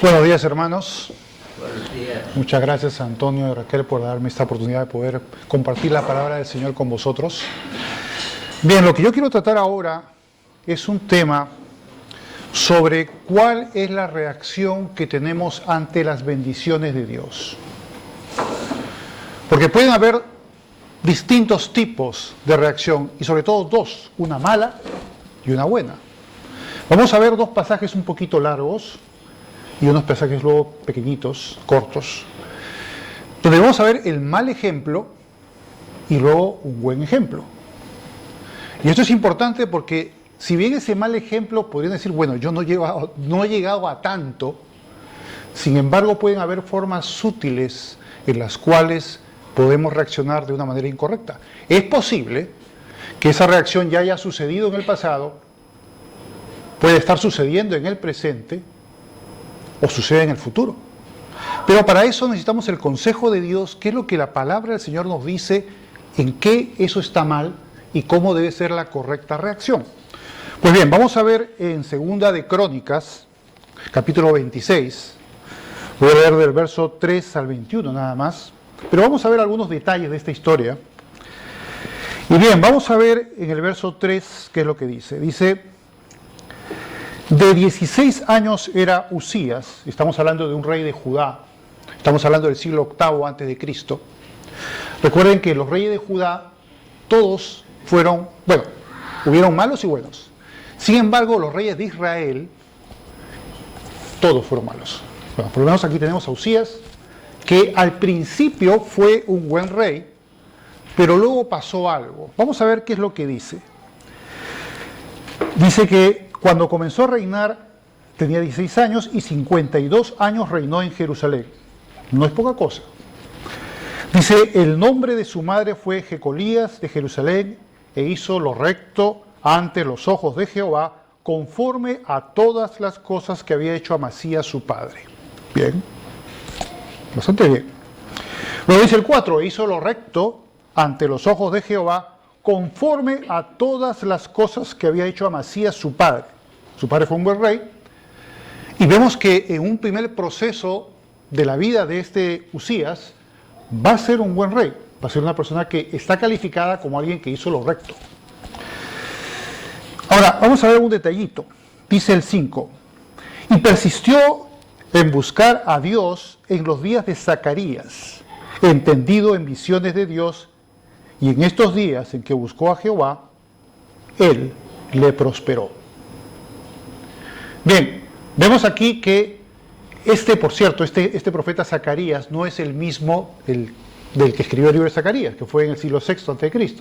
Buenos días, hermanos. Buenos días. Muchas gracias a Antonio y Raquel por darme esta oportunidad de poder compartir la palabra del Señor con vosotros. Bien, lo que yo quiero tratar ahora es un tema sobre cuál es la reacción que tenemos ante las bendiciones de Dios. Porque pueden haber distintos tipos de reacción y sobre todo dos, una mala y una buena. Vamos a ver dos pasajes un poquito largos y unos pasajes luego pequeñitos, cortos, donde vamos a ver el mal ejemplo y luego un buen ejemplo. Y esto es importante porque si bien ese mal ejemplo podrían decir, bueno, yo no he llegado a tanto, sin embargo pueden haber formas sutiles en las cuales podemos reaccionar de una manera incorrecta. Es posible que esa reacción ya haya sucedido en el pasado, puede estar sucediendo en el presente, o sucede en el futuro. Pero para eso necesitamos el consejo de Dios, qué es lo que la palabra del Señor nos dice, en qué eso está mal y cómo debe ser la correcta reacción. Pues bien, vamos a ver en Segunda de Crónicas, capítulo 26, voy a leer del verso 3 al 21 nada más, pero vamos a ver algunos detalles de esta historia. Y bien, vamos a ver en el verso 3 qué es lo que dice. Dice: de 16 años era Usías, estamos hablando de un rey de Judá, estamos hablando del siglo VIII antes de Cristo. Recuerden que los reyes de Judá, todos fueron, bueno, hubieron malos y buenos. Sin embargo, los reyes de Israel, todos fueron malos. Bueno, por lo menos aquí tenemos a Usías, que al principio fue un buen rey, pero luego pasó algo. Vamos a ver qué es lo que dice. Dice que cuando comenzó a reinar tenía 16 años y 52 años reinó en Jerusalén. No es poca cosa. Dice, el nombre de su madre fue Jecolías de Jerusalén e hizo lo recto ante los ojos de Jehová conforme a todas las cosas que había hecho Amasías su padre. Bien, bastante bien. Luego dice el 4, e hizo lo recto ante los ojos de Jehová conforme a todas las cosas que había hecho Amasías su padre. Su padre fue un buen rey, y vemos que en un primer proceso de la vida de este Usías, va a ser un buen rey, va a ser una persona que está calificada como alguien que hizo lo recto. Ahora, vamos a ver un detallito. Dice el 5, y persistió en buscar a Dios en los días de Zacarías, entendido en visiones de Dios, y en estos días en que buscó a Jehová, él le prosperó. Bien, vemos aquí que por cierto, este profeta Zacarías no es el mismo del que escribió el libro de Zacarías, que fue en el siglo VI a.C.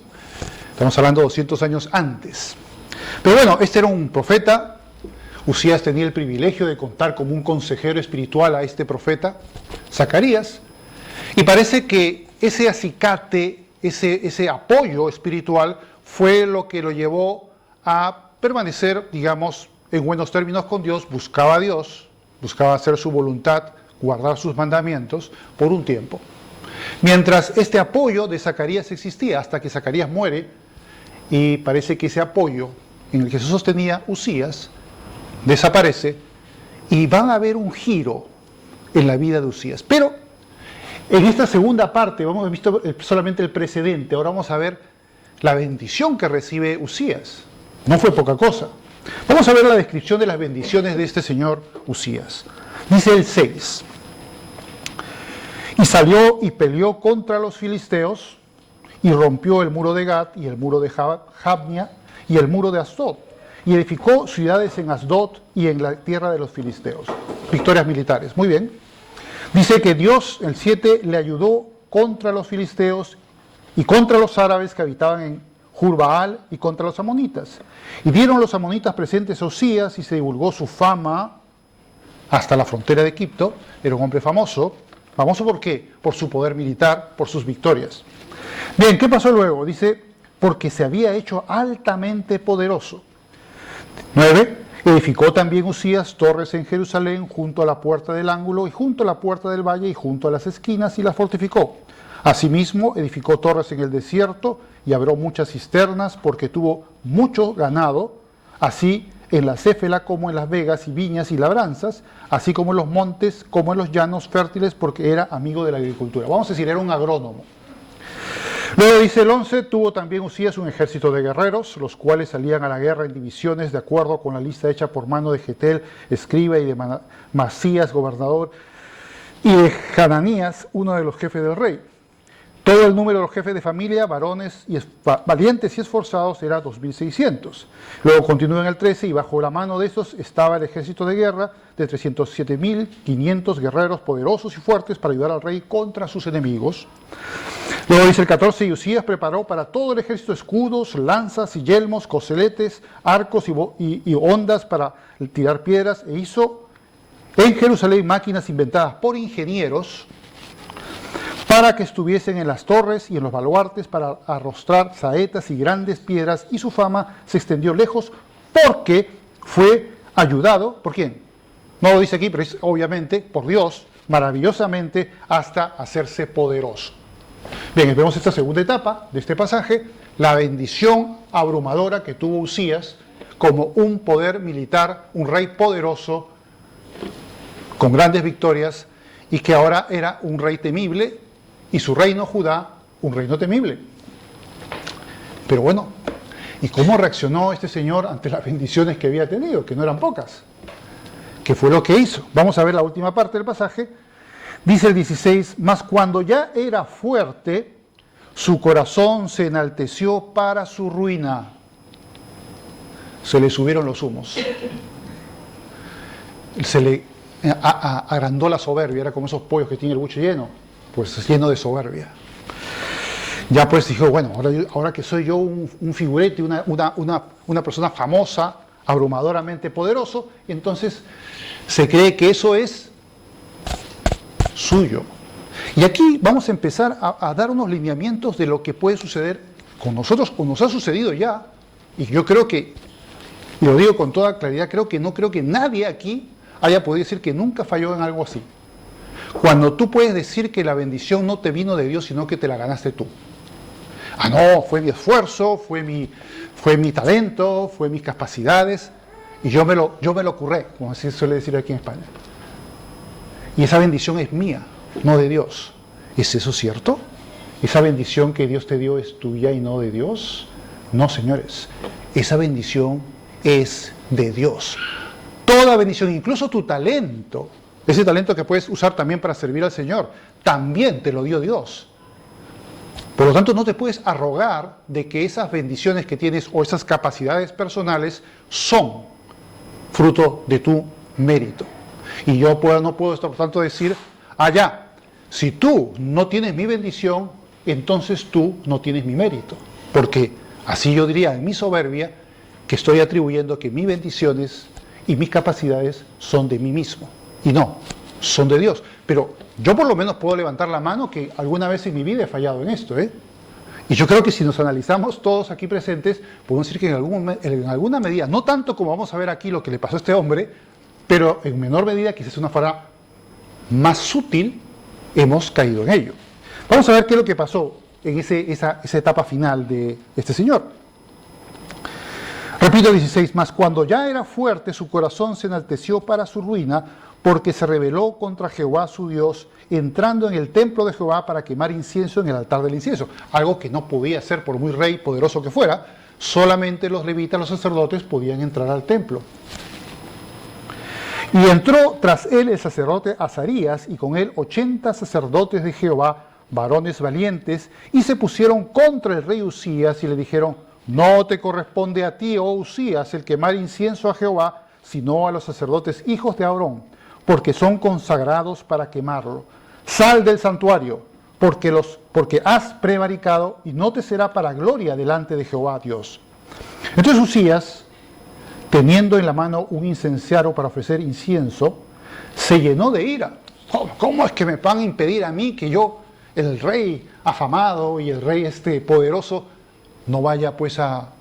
Estamos hablando de 200 años antes. Pero bueno, este era un profeta. Usías tenía el privilegio de contar como un consejero espiritual a este profeta, Zacarías, y parece que ese acicate, ese apoyo espiritual fue lo que lo llevó a permanecer, digamos, en buenos términos con Dios, buscaba a Dios, buscaba hacer su voluntad, guardar sus mandamientos por un tiempo. Mientras este apoyo de Zacarías existía, hasta que Zacarías muere, y parece que ese apoyo en el que se sostenía Usías desaparece, y va a haber un giro en la vida de Usías. Pero en esta segunda parte, hemos visto solamente el precedente, ahora vamos a ver la bendición que recibe Usías. No fue poca cosa. Vamos a ver la descripción de las bendiciones de este señor Usías. Dice el 6. Y salió y peleó contra los filisteos y rompió el muro de Gat y el muro de Jabnia y el muro de Asdod y edificó ciudades en Asdod y en la tierra de los filisteos. Victorias militares. Muy bien. Dice que Dios, el 7, le ayudó contra los filisteos y contra los árabes que habitaban en Jurbaal y contra los amonitas. Y dieron los amonitas presentes a Usías y se divulgó su fama hasta la frontera de Egipto. Era un hombre famoso. ¿Famoso por qué? Por su poder militar, por sus victorias. Bien, ¿qué pasó luego? Dice, porque se había hecho altamente poderoso. 9. Edificó también Usías torres en Jerusalén junto a la puerta del ángulo y junto a la puerta del valle y junto a las esquinas y las fortificó. Asimismo, edificó torres en el desierto y abrió muchas cisternas porque tuvo mucho ganado. Así en la céfala como en las vegas y viñas y labranzas, así como en los montes, como en los llanos fértiles, porque era amigo de la agricultura. Vamos a decir, era un agrónomo. Luego dice el 11, tuvo también Uzías un ejército de guerreros, los cuales salían a la guerra en divisiones de acuerdo con la lista hecha por mano de Getel, escriba, y de Masías, gobernador, y de Hananías, uno de los jefes del rey. Todo el número de los jefes de familia, varones y valientes y esforzados, era 2.600. Luego continúa en el 13, y bajo la mano de estos estaba el ejército de guerra de 307.500 guerreros poderosos y fuertes para ayudar al rey contra sus enemigos. Luego dice el 14, y Uzías preparó para todo el ejército escudos, lanzas y yelmos, coseletes, arcos y hondas para tirar piedras, e hizo en Jerusalén máquinas inventadas por ingenieros para que estuviesen en las torres y en los baluartes para arrostrar saetas y grandes piedras, y su fama se extendió lejos porque fue ayudado, ¿por quién? No lo dice aquí, pero es obviamente por Dios, maravillosamente, hasta hacerse poderoso. Bien, vemos esta segunda etapa de este pasaje, la bendición abrumadora que tuvo Uzías como un poder militar, un rey poderoso, con grandes victorias, y que ahora era un rey temible, y su reino Judá, un reino temible. Pero bueno, ¿y cómo reaccionó este señor ante las bendiciones que había tenido? Que no eran pocas. ¿Qué fue lo que hizo? Vamos a ver la última parte del pasaje. Dice el 16, mas cuando ya era fuerte, su corazón se enalteció para su ruina. Se le subieron los humos. Se le agrandó la soberbia, era como esos pollos que tiene el buche lleno, pues lleno de soberbia. Ya pues dijo, bueno, ahora que soy yo un figurete, una persona famosa, abrumadoramente poderoso, entonces se cree que eso es suyo. Y aquí vamos a empezar a dar unos lineamientos de lo que puede suceder con nosotros, o nos ha sucedido ya, y yo creo que, y lo digo con toda claridad, no creo que nadie aquí haya podido decir que nunca falló en algo así. Cuando tú puedes decir que la bendición no te vino de Dios, sino que te la ganaste tú. Ah, no, fue mi esfuerzo, fue mi talento, fue mis capacidades, y yo me lo curré, como se suele decir aquí en España. Y esa bendición es mía, no de Dios. ¿Es eso cierto? ¿Esa bendición que Dios te dio es tuya y no de Dios? No, señores. Esa bendición es de Dios. Toda bendición, incluso tu talento, ese talento que puedes usar también para servir al Señor, también te lo dio Dios. Por lo tanto, no te puedes arrogar de que esas bendiciones que tienes o esas capacidades personales son fruto de tu mérito. Y yo no puedo, por tanto, decir, si tú no tienes mi bendición, entonces tú no tienes mi mérito. Porque así yo diría en mi soberbia que estoy atribuyendo que mis bendiciones y mis capacidades son de mí mismo. Y no, son de Dios. Pero yo por lo menos puedo levantar la mano que alguna vez en mi vida he fallado en esto, Y yo creo que si nos analizamos todos aquí presentes, podemos decir que en alguna medida, no tanto como vamos a ver aquí lo que le pasó a este hombre, pero en menor medida, quizás de una forma más sutil, hemos caído en ello. Vamos a ver qué es lo que pasó en esa etapa final de este señor. Repito 16, mas cuando ya era fuerte, su corazón se enalteció para su ruina, porque se rebeló contra Jehová su Dios, entrando en el templo de Jehová para quemar incienso en el altar del incienso. Algo que no podía hacer por muy rey poderoso que fuera, solamente los levitas, los sacerdotes, podían entrar al templo. Y entró tras él el sacerdote Azarías, y con él 80 sacerdotes de Jehová, varones valientes, y se pusieron contra el rey Uzías y le dijeron, no te corresponde a ti, oh Uzías, el quemar incienso a Jehová, sino a los sacerdotes hijos de Aarón, porque son consagrados para quemarlo. Sal del santuario, porque has prevaricado, y no te será para gloria delante de Jehová Dios. Entonces Uzías, teniendo en la mano un incenciario para ofrecer incienso, se llenó de ira. ¿Cómo es que me van a impedir a mí que yo, el rey afamado y el rey poderoso, no vaya pues a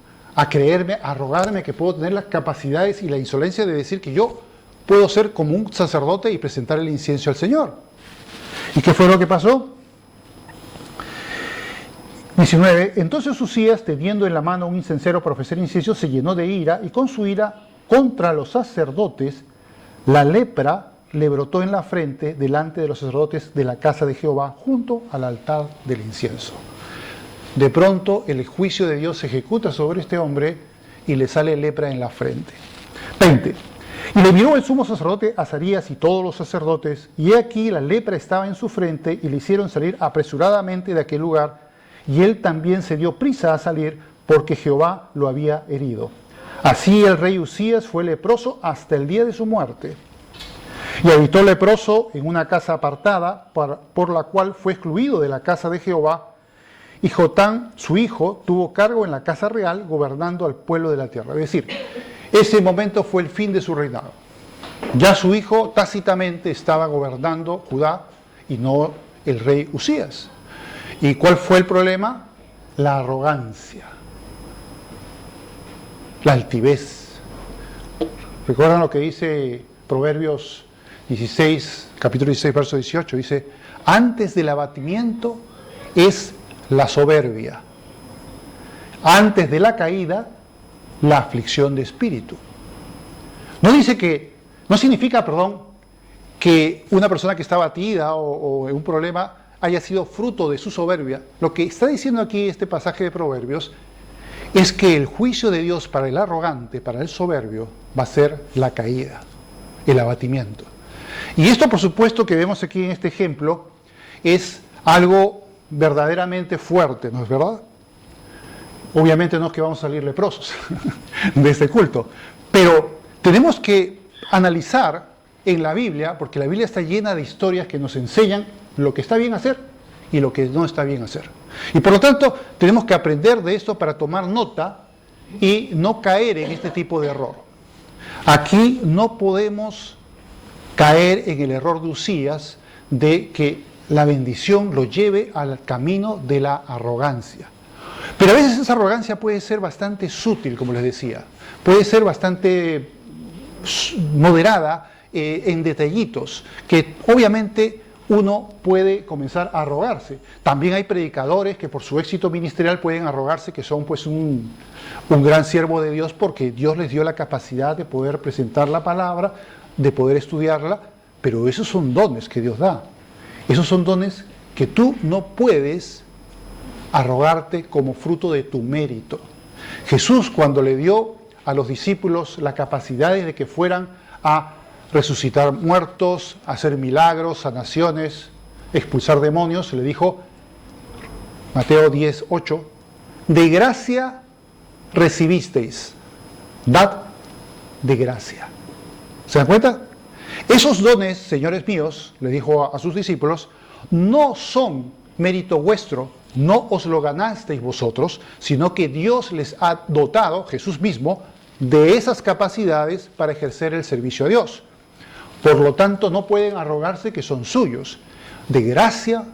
creerme, a rogarme que puedo tener las capacidades y la insolencia de decir que yo puedo ser como un sacerdote y presentar el incienso al Señor? ¿Y qué fue lo que pasó? 19. Entonces Uzías, teniendo en la mano un incenciario para ofrecer incienso, se llenó de ira, y con su ira contra los sacerdotes, la lepra le brotó en la frente delante de los sacerdotes de la casa de Jehová, junto al altar del incienso. De pronto el juicio de Dios se ejecuta sobre este hombre y le sale lepra en la frente. 20. Y le miró el sumo sacerdote Azarías y todos los sacerdotes, y he aquí la lepra estaba en su frente, y le hicieron salir apresuradamente de aquel lugar, y él también se dio prisa a salir, porque Jehová lo había herido. Así el rey Usías fue leproso hasta el día de su muerte. Y habitó leproso en una casa apartada, por la cual fue excluido de la casa de Jehová. Y Jotán, su hijo, tuvo cargo en la casa real, gobernando al pueblo de la tierra. Es decir, ese momento fue el fin de su reinado. Ya su hijo tácitamente estaba gobernando Judá y no el rey Usías. ¿Y cuál fue el problema? La arrogancia, la altivez. ¿Recuerdan lo que dice Proverbios 16, capítulo 16, verso 18? Dice, antes del abatimiento es la soberbia, antes de la caída, la aflicción de espíritu. No dice que, no significa, que una persona que está abatida o en un problema haya sido fruto de su soberbia. Lo que está diciendo aquí este pasaje de Proverbios es que el juicio de Dios para el arrogante, para el soberbio, va a ser la caída, el abatimiento. Y esto, por supuesto, que vemos aquí en este ejemplo, es algo verdaderamente fuerte, ¿no es verdad? Obviamente no es que vamos a salir leprosos de este culto, pero tenemos que analizar en la Biblia, porque la Biblia está llena de historias que nos enseñan lo que está bien hacer y lo que no está bien hacer. Y por lo tanto, tenemos que aprender de esto para tomar nota y no caer en este tipo de error. Aquí no podemos caer en el error de Usías de que la bendición lo lleve al camino de la arrogancia. Pero a veces esa arrogancia puede ser bastante sutil, como les decía. Puede ser bastante moderada en detallitos, que obviamente uno puede comenzar a arrogarse. También hay predicadores que por su éxito ministerial pueden arrogarse, que son pues un gran siervo de Dios, porque Dios les dio la capacidad de poder presentar la palabra, de poder estudiarla, pero esos son dones que Dios da. Esos son dones que tú no puedes arrogarte como fruto de tu mérito. Jesús, cuando le dio a los discípulos la capacidad de que fueran a resucitar muertos, hacer milagros, sanaciones, expulsar demonios, le dijo, Mateo 10:8, de gracia recibisteis, dad de gracia. ¿Se dan cuenta? Esos dones, señores míos, le dijo a sus discípulos, no son mérito vuestro, no os lo ganasteis vosotros, sino que Dios les ha dotado, Jesús mismo, de esas capacidades para ejercer el servicio a Dios. Por lo tanto, no pueden arrogarse que son suyos. De gracia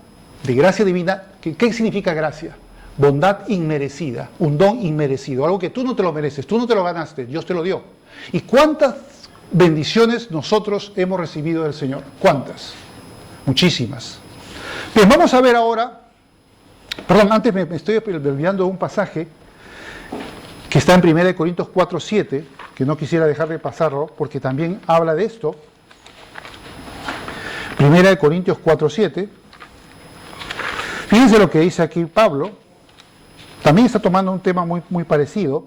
divina. ¿Qué significa gracia? Bondad inmerecida, un don inmerecido, algo que tú no te lo mereces, tú no te lo ganaste, Dios te lo dio. ¿Y cuántas bendiciones nosotros hemos recibido del Señor? ¿Cuántas? Muchísimas. Bien, vamos a ver ahora, antes me estoy olvidando de un pasaje que está en 1 Corintios 4:7, que no quisiera dejar de pasarlo, porque también habla de esto. 1 Corintios 4:7. Fíjense lo que dice aquí Pablo. También está tomando un tema muy parecido.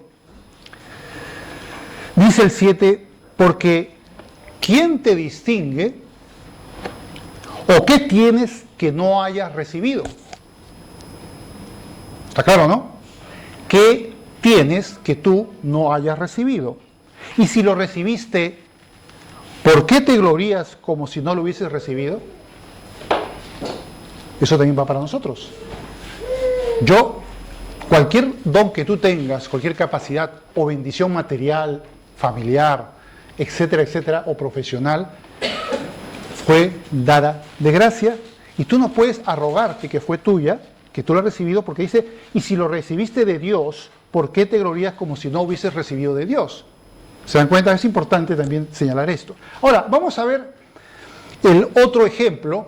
Dice el 7, porque ¿quién te distingue o qué tienes que no hayas recibido? ¿Está claro, no? ¿Qué tienes que tú no hayas recibido? Y si lo recibiste, ¿por qué te glorías como si no lo hubieses recibido? Eso también va para nosotros. Cualquier don que tú tengas, cualquier capacidad o bendición material, familiar, etcétera, etcétera, o profesional, fue dada de gracia, y tú no puedes arrogarte que fue tuya, que tú la has recibido, porque dice, y si lo recibiste de Dios, ¿por qué te glorías como si no hubieses recibido de Dios? ¿Se dan cuenta? Es importante también señalar esto. Ahora, vamos a ver el otro ejemplo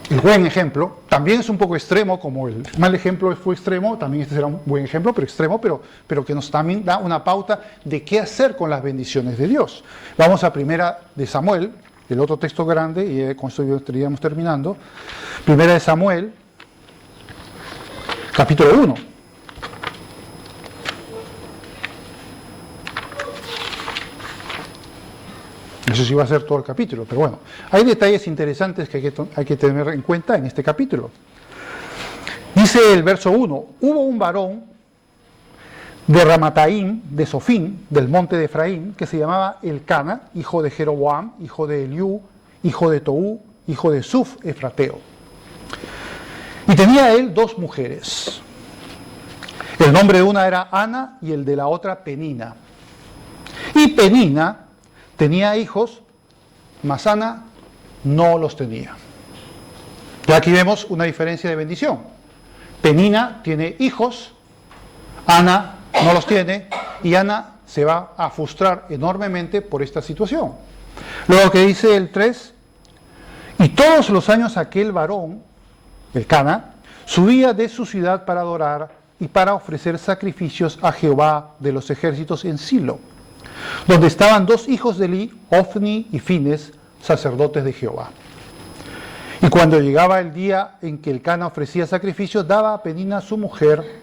el buen ejemplo, también es un poco extremo, como el mal ejemplo fue extremo, también este será un buen ejemplo, pero extremo, pero que nos también da una pauta de qué hacer con las bendiciones de Dios. Vamos a Primera de Samuel, el otro texto grande, y con esto estaríamos terminando. Primera de Samuel, capítulo 1. Eso sí va a ser todo el capítulo, pero bueno, hay detalles interesantes que hay que tener en cuenta en este capítulo. Dice el verso 1, hubo un varón de Ramataim, de Sofín, del monte de Efraín, que se llamaba Elcana, hijo de Jeroboam, hijo de Eliú, hijo de Toú, hijo de Suf, efrateo. Y tenía él 2 mujeres. El nombre de una era Ana y el de la otra Penina. Y Penina tenía hijos, mas Ana no los tenía. Ya aquí vemos una diferencia de bendición. Penina tiene hijos, Ana no los tiene, y Ana se va a frustrar enormemente por esta situación. Luego que dice el 3, y todos los años aquel varón, Elcana, subía de su ciudad para adorar y para ofrecer sacrificios a Jehová de los ejércitos en Silo, donde estaban 2 hijos de Eli, Ofni y Fines, sacerdotes de Jehová. Y cuando llegaba el día en que Elcana ofrecía sacrificios, daba a Penina su mujer,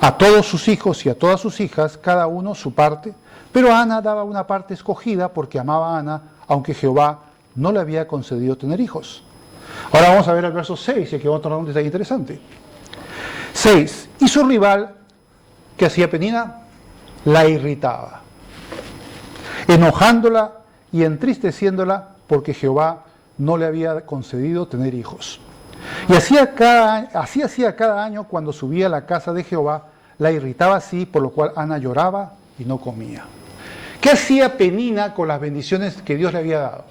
a todos sus hijos y a todas sus hijas, cada uno su parte, pero a Ana daba una parte escogida porque amaba a Ana, aunque Jehová no le había concedido tener hijos. Ahora vamos a ver el verso 6, y aquí vamos a tomar un detalle interesante. 6. Y su rival, que hacía Penina, la irritaba, enojándola y entristeciéndola porque Jehová no le había concedido tener hijos. Y así hacía cada año cuando subía a la casa de Jehová, la irritaba así, por lo cual Ana lloraba y no comía. ¿Qué hacía Penina con las bendiciones que Dios le había dado?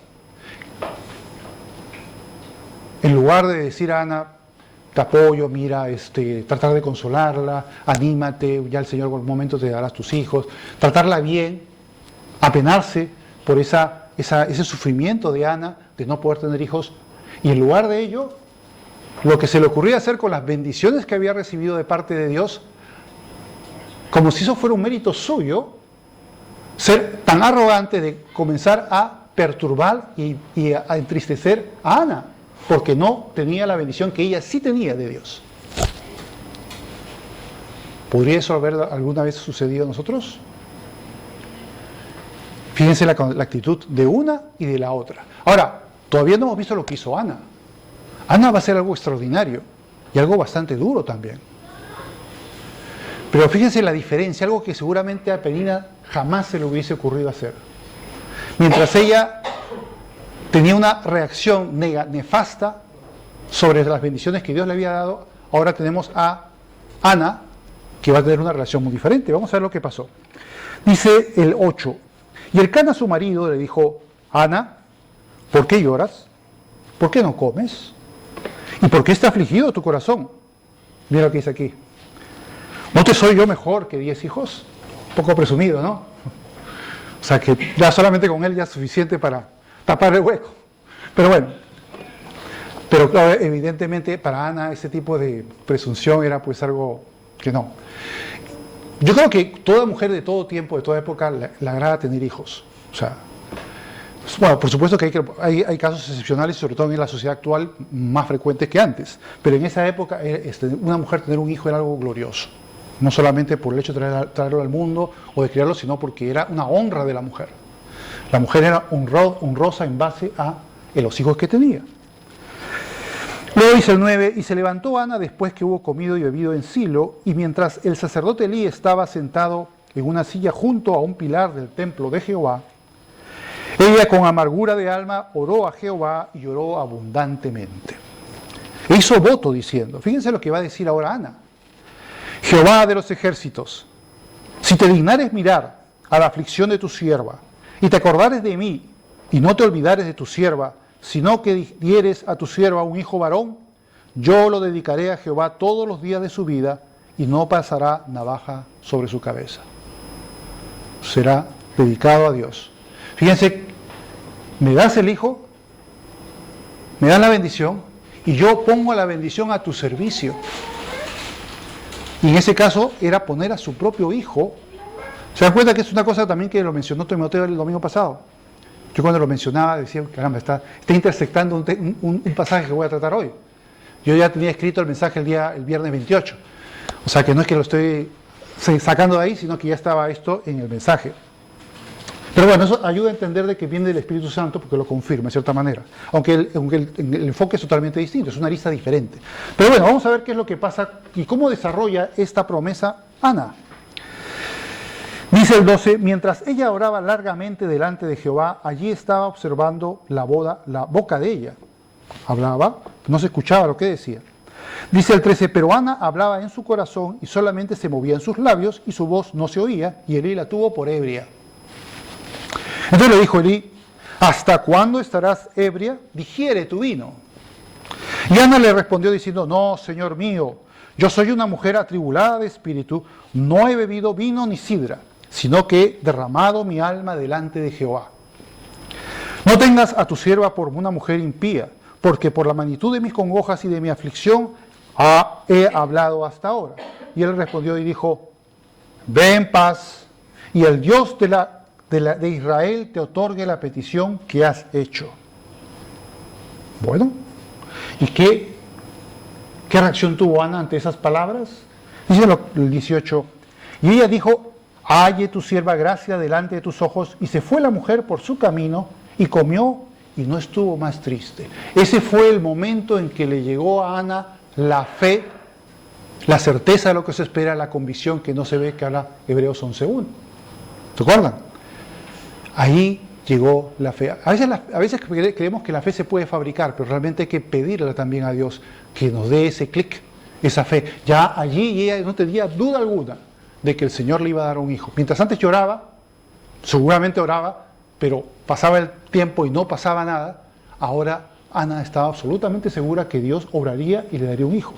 En lugar de decir a Ana, te apoyo, mira, tratar de consolarla, anímate, ya el Señor por un momento te dará tus hijos, tratarla bien, apenarse por ese sufrimiento de Ana de no poder tener hijos, y en lugar de ello, lo que se le ocurría hacer con las bendiciones que había recibido de parte de Dios, como si eso fuera un mérito suyo, ser tan arrogante de comenzar a perturbar y a entristecer a Ana, porque no tenía la bendición que ella sí tenía de Dios. ¿Podría eso haber alguna vez sucedido a nosotros? Fíjense la actitud de una y de la otra. Ahora, todavía no hemos visto lo que hizo Ana. Ana va a ser algo extraordinario y algo bastante duro también. Pero fíjense la diferencia, algo que seguramente a Penina jamás se le hubiese ocurrido hacer. Mientras ella tenía una reacción nefasta sobre las bendiciones que Dios le había dado, ahora tenemos a Ana, que va a tener una relación muy diferente. Vamos a ver lo que pasó. Dice el 8, y Elcana su marido le dijo, Ana, ¿por qué lloras? ¿Por qué no comes? ¿Y por qué está afligido tu corazón? Mira lo que dice aquí. ¿No te soy yo mejor que 10 hijos? Un poco presumido, ¿no? O sea que ya solamente con él ya es suficiente para tapar el hueco. Pero bueno, pero claro, evidentemente para Ana ese tipo de presunción era pues algo que no. Yo creo que toda mujer de todo tiempo, de toda época, le agrada tener hijos. O sea, bueno, por supuesto que hay casos excepcionales, sobre todo en la sociedad actual, más frecuentes que antes. Pero en esa época, una mujer tener un hijo era algo glorioso. No solamente por el hecho de traerlo al mundo o de criarlo, sino porque era una honra de la mujer. La mujer era honrosa en base a los hijos que tenía. Luego dice el 9, y se levantó Ana después que hubo comido y bebido en Silo, y mientras el sacerdote Elí estaba sentado en una silla junto a un pilar del templo de Jehová, ella con amargura de alma oró a Jehová y lloró abundantemente. E hizo voto diciendo, fíjense lo que va a decir ahora Ana, Jehová de los ejércitos, si te dignares mirar a la aflicción de tu sierva, y te acordares de mí, y no te olvidares de tu sierva, sino que dieres a tu sierva un hijo varón, yo lo dedicaré a Jehová todos los días de su vida, y no pasará navaja sobre su cabeza. Será dedicado a Dios. Fíjense, me das el hijo, me das la bendición, y yo pongo la bendición a tu servicio. Y en ese caso era poner a su propio hijo. ¿Se dan cuenta que es una cosa también que lo mencionó Timoteo el domingo pasado? Yo cuando lo mencionaba decía, caramba, está intersectando un pasaje que voy a tratar hoy. Yo ya tenía escrito el mensaje el viernes 28. O sea que no es que lo estoy sacando de ahí, sino que ya estaba esto en el mensaje. Pero bueno, eso ayuda a entender de que viene del Espíritu Santo porque lo confirma de cierta manera. Aunque el enfoque es totalmente distinto, es una lista diferente. Pero bueno, vamos a ver qué es lo que pasa y cómo desarrolla esta promesa Ana. Dice el 12, mientras ella oraba largamente delante de Jehová, allí estaba observando la boca de ella. Hablaba, no se escuchaba lo que decía. Dice el 13, pero Ana hablaba en su corazón y solamente se movían sus labios y su voz no se oía, y Elí la tuvo por ebria. Entonces le dijo Elí, ¿hasta cuándo estarás ebria? Digiere tu vino. Y Ana le respondió diciendo, no, Señor mío, yo soy una mujer atribulada de espíritu, no he bebido vino ni sidra, sino que he derramado mi alma delante de Jehová. No tengas a tu sierva por una mujer impía, porque por la magnitud de mis congojas y de mi aflicción he hablado hasta ahora. Y él respondió y dijo, ve en paz, y el Dios de Israel te otorgue la petición que has hecho. Bueno, ¿y qué reacción tuvo Ana ante esas palabras? Dice el 18, y ella dijo, halle tu sierva gracia delante de tus ojos, y se fue la mujer por su camino, y comió, y no estuvo más triste. Ese fue el momento en que le llegó a Ana la fe, la certeza de lo que se espera, la convicción que no se ve, que habla Hebreos 11:1. ¿Se acuerdan? Ahí llegó la fe. A veces creemos que la fe se puede fabricar, pero realmente hay que pedirle también a Dios que nos dé ese clic, esa fe. Ya allí ella no tenía duda alguna de que el Señor le iba a dar un hijo. Mientras antes lloraba, seguramente oraba, pero pasaba el tiempo y no pasaba nada. Ahora Ana estaba absolutamente segura que Dios obraría y le daría un hijo.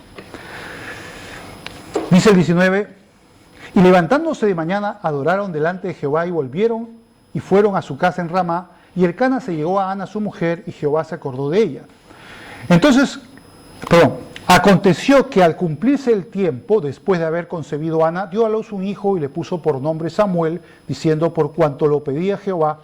Dice el 19, y levantándose de mañana adoraron delante de Jehová y volvieron y fueron a su casa en Ramá, y Elcana se llegó a Ana su mujer y Jehová se acordó de ella. Aconteció que al cumplirse el tiempo, después de haber concebido Ana, dio a luz un hijo y le puso por nombre Samuel, diciendo por cuanto lo pedía Jehová.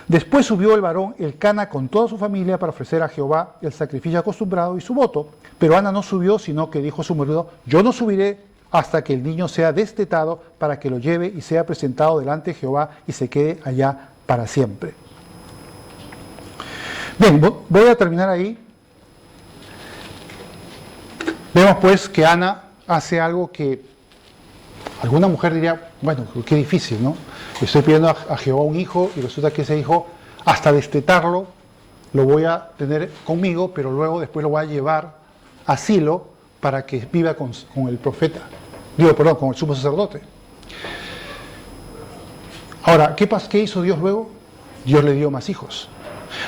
Después subió el varón Elcana con toda su familia para ofrecer a Jehová el sacrificio acostumbrado y su voto. Pero Ana no subió, sino que dijo a su marido, yo no subiré hasta que el niño sea destetado para que lo lleve y sea presentado delante de Jehová y se quede allá para siempre. Bien, voy a terminar ahí. Vemos pues que Ana hace algo que alguna mujer diría, bueno, qué difícil, ¿no? Estoy pidiendo a Jehová un hijo y resulta que ese hijo, hasta destetarlo, lo voy a tener conmigo, pero luego después lo voy a llevar a Silo para que viva con el profeta. Con el sumo sacerdote. Ahora, ¿qué hizo Dios luego? Dios le dio más hijos.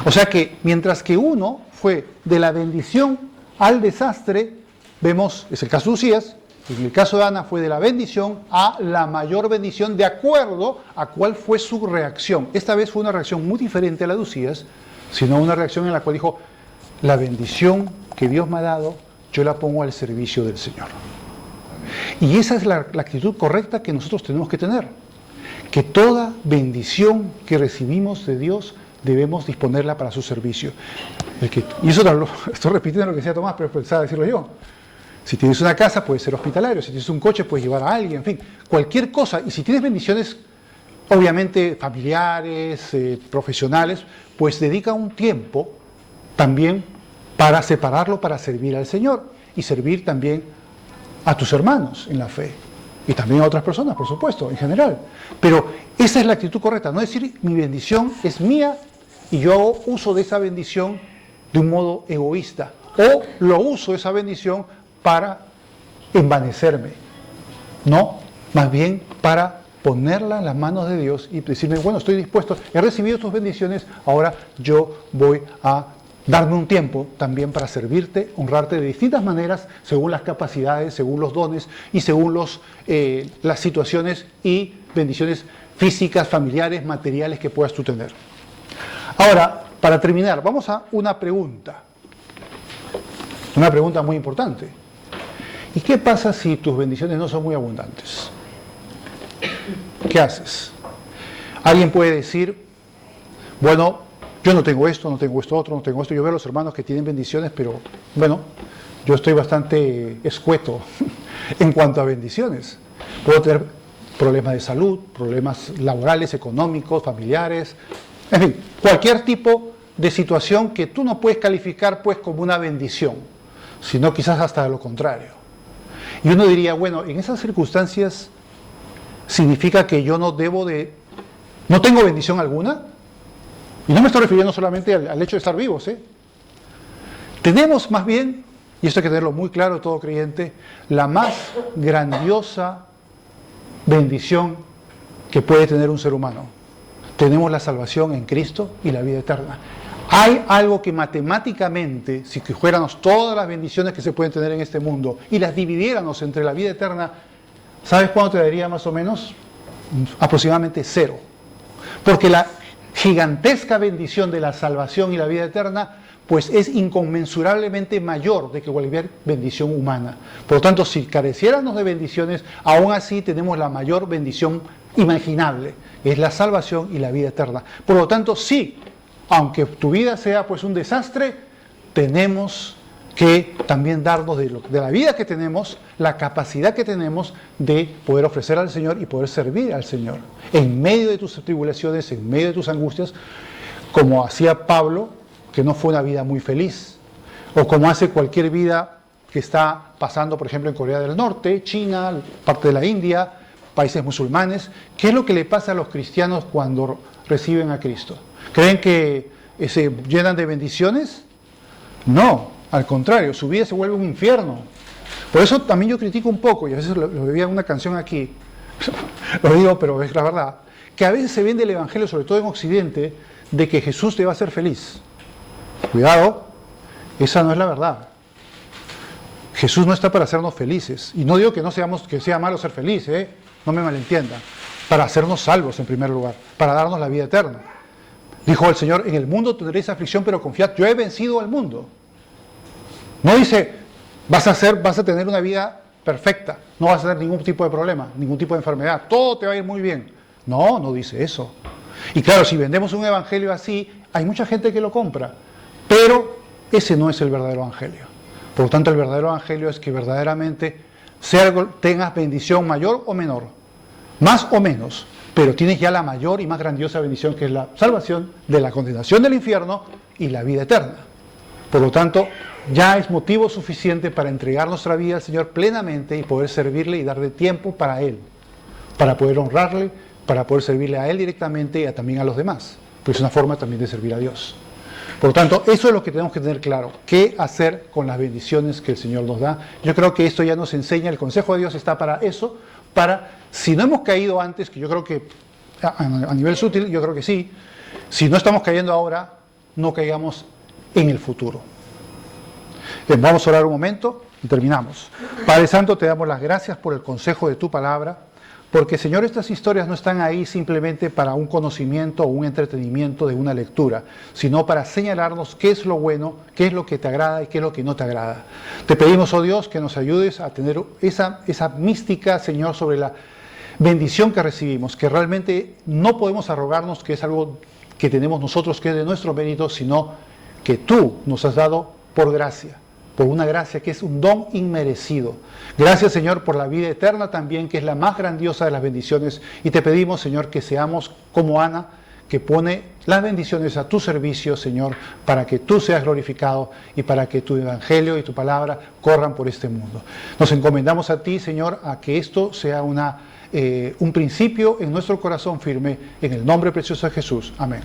O sea que mientras que uno fue de la bendición al desastre, vemos, es el caso de Usías, y en el caso de Ana fue de la bendición a la mayor bendición de acuerdo a cuál fue su reacción. Esta vez fue una reacción muy diferente a la de Usías, sino una reacción en la cual dijo, la bendición que Dios me ha dado, yo la pongo al servicio del Señor. Y esa es la actitud correcta que nosotros tenemos que tener. Que toda bendición que recibimos de Dios debemos disponerla para su servicio. Y eso estoy repitiendo lo que decía Tomás, pero pensaba decirlo yo. Si tienes una casa, puedes ser hospitalario. Si tienes un coche, puedes llevar a alguien. En fin, cualquier cosa. Y si tienes bendiciones, obviamente familiares, profesionales, pues dedica un tiempo también para separarlo para servir al Señor. Y servir también a tus hermanos en la fe. Y también a otras personas, por supuesto, en general. Pero esa es la actitud correcta. No decir, mi bendición es mía y yo hago uso de esa bendición de un modo egoísta. O lo uso esa bendición para envanecerme. No, más bien para ponerla en las manos de Dios y decirme, bueno, estoy dispuesto, he recibido tus bendiciones, ahora yo voy a darme un tiempo también para servirte, honrarte de distintas maneras, según las capacidades, según los dones y según las situaciones y bendiciones físicas, familiares, materiales que puedas tú tener. Ahora, para terminar, vamos a una pregunta. Una pregunta muy importante. ¿Y qué pasa si tus bendiciones no son muy abundantes? ¿Qué haces? Alguien puede decir, bueno, yo no tengo esto otro, no tengo esto. Yo veo a los hermanos que tienen bendiciones, pero bueno, yo estoy bastante escueto en cuanto a bendiciones. Puedo tener problemas de salud, problemas laborales, económicos, familiares, en fin, cualquier tipo de situación que tú no puedes calificar pues como una bendición, sino quizás hasta lo contrario. Y uno diría, bueno, en esas circunstancias significa que yo no tengo bendición alguna. Y no me estoy refiriendo solamente al hecho de estar vivos, Tenemos más bien, y esto hay que tenerlo muy claro todo creyente, la más grandiosa bendición que puede tener un ser humano. Tenemos la salvación en Cristo y la vida eterna. Hay algo que matemáticamente, si fuéramos todas las bendiciones que se pueden tener en este mundo y las dividiéramos entre la vida eterna, ¿sabes cuánto te daría más o menos? Aproximadamente 0. Porque la gigantesca bendición de la salvación y la vida eterna, pues es inconmensurablemente mayor de que cualquier bendición humana. Por lo tanto, si careciéramos de bendiciones, aún así tenemos la mayor bendición imaginable, es la salvación y la vida eterna. Por lo tanto, sí, aunque tu vida sea pues un desastre, tenemos que también darnos de la vida que tenemos, la capacidad que tenemos de poder ofrecer al Señor y poder servir al Señor. En medio de tus tribulaciones, en medio de tus angustias, como hacía Pablo, que no fue una vida muy feliz, o como hace cualquier vida que está pasando, por ejemplo, en Corea del Norte, China, parte de la India, países musulmanes. ¿Qué es lo que le pasa a los cristianos cuando reciben a Cristo? ¿Creen que se llenan de bendiciones? No, al contrario, su vida se vuelve un infierno. Por eso también yo critico un poco, y a veces lo veía en una canción aquí, lo digo, pero es la verdad, que a veces se vende el Evangelio, sobre todo en Occidente, de que Jesús te va a hacer feliz. Cuidado, esa no es la verdad. Jesús no está para hacernos felices. Y no digo que sea malo ser feliz, no me malentiendan. Para hacernos salvos en primer lugar, para darnos la vida eterna. Dijo el Señor, en el mundo tendréis aflicción, pero confiad, yo he vencido al mundo. No dice, vas a tener una vida perfecta, no vas a tener ningún tipo de problema, ningún tipo de enfermedad, todo te va a ir muy bien. No, no dice eso. Y claro, si vendemos un evangelio así, hay mucha gente que lo compra, pero ese no es el verdadero evangelio. Por lo tanto, el verdadero evangelio es que verdaderamente tengas bendición mayor o menor, más o menos, pero tienes ya la mayor y más grandiosa bendición, que es la salvación de la condenación del infierno y la vida eterna. Por lo tanto, ya es motivo suficiente para entregar nuestra vida al Señor plenamente y poder servirle y darle tiempo para Él, para poder honrarle, para poder servirle a Él directamente y también a los demás, pues es una forma también de servir a Dios. Por lo tanto, eso es lo que tenemos que tener claro, qué hacer con las bendiciones que el Señor nos da. Yo creo que esto ya nos enseña, el consejo de Dios está para eso, para, si no hemos caído antes, que yo creo que a nivel sutil, yo creo que sí, si no estamos cayendo ahora, no caigamos en el futuro. Bien, vamos a orar un momento y terminamos. Padre Santo, te damos las gracias por el consejo de tu palabra, porque, Señor, estas historias no están ahí simplemente para un conocimiento o un entretenimiento de una lectura, sino para señalarnos qué es lo bueno, qué es lo que te agrada y qué es lo que no te agrada. Te pedimos, oh Dios, que nos ayudes a tener esa mística, Señor, sobre la bendición que recibimos, que realmente no podemos arrogarnos que es algo que tenemos nosotros, que es de nuestro mérito, sino que tú nos has dado por gracia. Por una gracia que es un don inmerecido. Gracias, Señor, por la vida eterna también, que es la más grandiosa de las bendiciones. Y te pedimos, Señor, que seamos como Ana, que pone las bendiciones a tu servicio, Señor, para que tú seas glorificado y para que tu evangelio y tu palabra corran por este mundo. Nos encomendamos a ti, Señor, a que esto sea un principio en nuestro corazón firme, en el nombre precioso de Jesús. Amén.